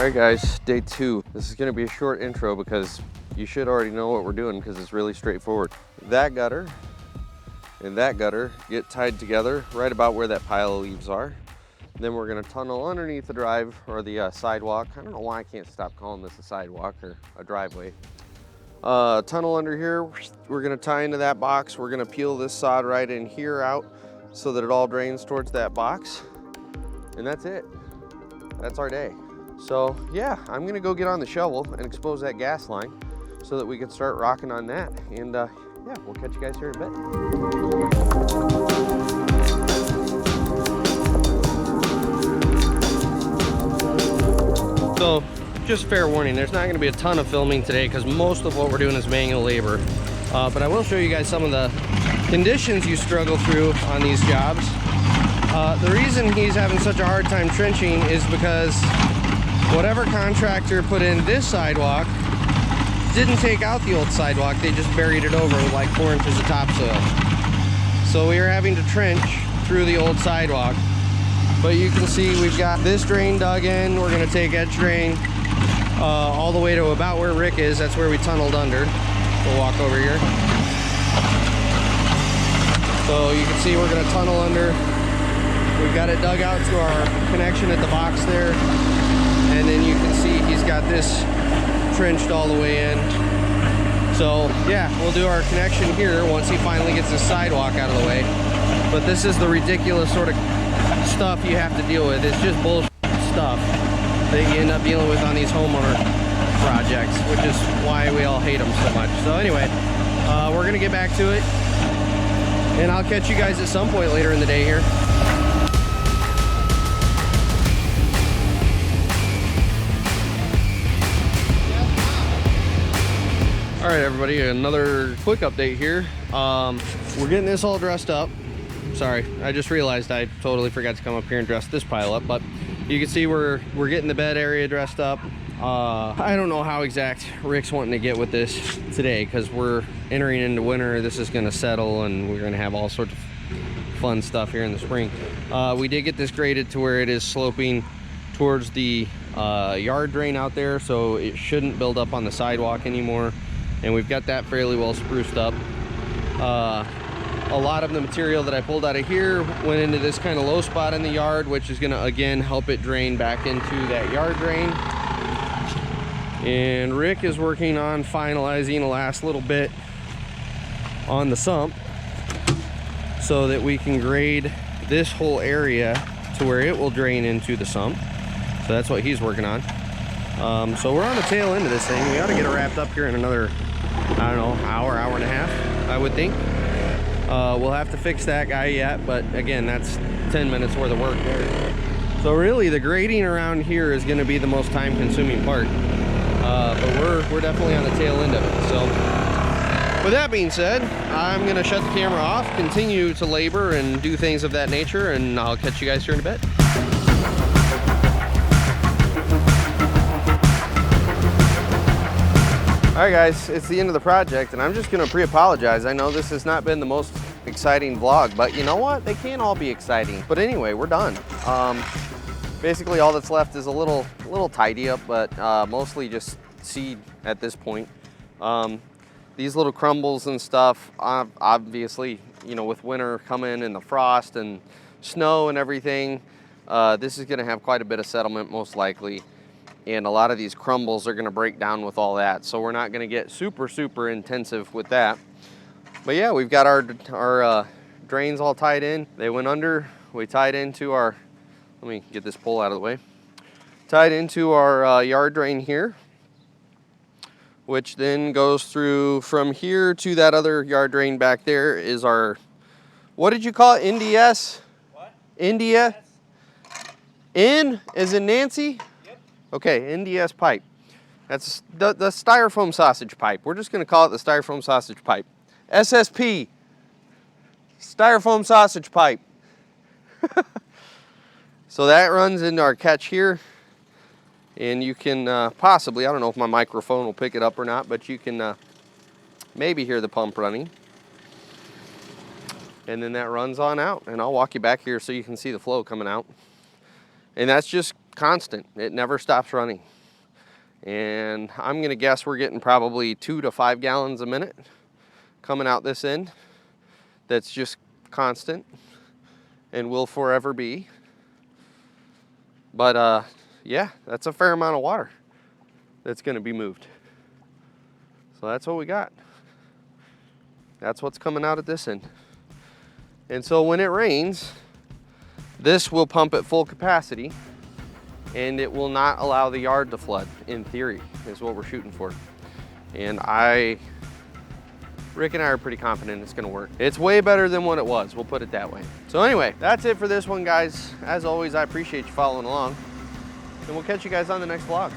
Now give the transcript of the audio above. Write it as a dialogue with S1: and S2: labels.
S1: All right guys, day 2. This is gonna be a short intro because you should already know what we're doing because it's really straightforward. That gutter and that gutter get tied together right about where that pile of leaves are. Then we're gonna tunnel underneath the drive or the sidewalk. I don't know why I can't stop calling this a sidewalk or a driveway. Tunnel under here, we're gonna tie into that box. We're gonna peel this sod right in here out so that it all drains towards that box. And that's it. That's our day. So yeah, I'm gonna go get on the shovel and expose that gas line so that we can start rocking on that. And yeah, we'll catch you guys here in a bit. So just fair warning, there's not gonna be a ton of filming today because most of what we're doing is manual labor. But I will show you guys some of the conditions you struggle through on these jobs. The reason he's having such a hard time trenching is because whatever contractor put in this sidewalk didn't take out the old sidewalk, they just buried it over with like 4 inches of topsoil. So we are having to trench through the old sidewalk. But you can see we've got this drain dug in. We're gonna take edge drain all the way to about where Rick is. That's where we tunneled under. We'll walk over here. So you can see we're gonna tunnel under. We've got it dug out to our connection at the box there. And then you can see he's got this trenched all the way in. So yeah, we'll do our connection here once he finally gets his sidewalk out of the way. But this is the ridiculous sort of stuff you have to deal with. It's just bullshit stuff that you end up dealing with on these homeowner projects, which is why we all hate them so much. So anyway, we're gonna get back to it, and I'll catch you guys at some point later in the day here. All right, everybody, another quick update here. We're getting this all dressed up. Sorry, I just realized I totally forgot to come up here and dress this pile up, but you can see we're getting the bed area dressed up. I don't know how exact Rick's wanting to get with this today because we're entering into winter. This is gonna settle and we're gonna have all sorts of fun stuff here in the spring. We did get this graded to where it is sloping towards the yard drain out there, so it shouldn't build up on the sidewalk anymore. And we've got that fairly well spruced up. A lot of the material that I pulled out of here went into this kind of low spot in the yard, which is gonna again help it drain back into that yard drain. And Rick is working on finalizing the last little bit on the sump so that we can grade this whole area to where it will drain into the sump. So that's what he's working on. So we're on the tail end of this thing. We ought to get it wrapped up here in another, I don't know, hour and a half, I would think. We'll have to fix that guy yet, but again, that's 10 minutes worth of work there. So really, the grading around here is going to be the most time-consuming part. But we're definitely on the tail end of it. So with that being said, I'm going to shut the camera off, continue to labor and do things of that nature, and I'll catch you guys here in a bit. All right guys, it's the end of the project and I'm just gonna pre-apologize. I know this has not been the most exciting vlog, but you know what? They can't all be exciting. But anyway, we're done. Basically all that's left is a little tidy up, but mostly just seed at this point. These little crumbles and stuff, obviously, you know, with winter coming and the frost and snow and everything, this is gonna have quite a bit of settlement most likely. And a lot of these crumbles are gonna break down with all that. So we're not gonna get super intensive with that. But yeah, we've got our drains all tied in. They went under, we tied into our, let me get this pole out of the way. Tied into our yard drain here, which then goes through from here to that other yard drain back there is our, what did you call it, NDS? What? India? N as in Nancy? Okay, NDS pipe. That's the styrofoam sausage pipe. We're just gonna call it the styrofoam sausage pipe. SSP, styrofoam sausage pipe. So that runs into our catch here. And you can possibly, I don't know if my microphone will pick it up or not, but you can maybe hear the pump running. And then that runs on out. And I'll walk you back here so you can see the flow coming out. And that's just constant. It never stops running. And I'm gonna guess we're getting probably 2 to 5 gallons a minute coming out this end. That's just constant and will forever be. But yeah, that's a fair amount of water that's gonna be moved. So that's what we got. That's what's coming out at this end. And so when it rains, this will pump at full capacity and it will not allow the yard to flood, in theory, is what we're shooting for. And Rick and I are pretty confident it's gonna work. It's way better than what it was, we'll put it that way. So anyway, that's it for this one, guys. As always, I appreciate you following along, and we'll catch you guys on the next vlog.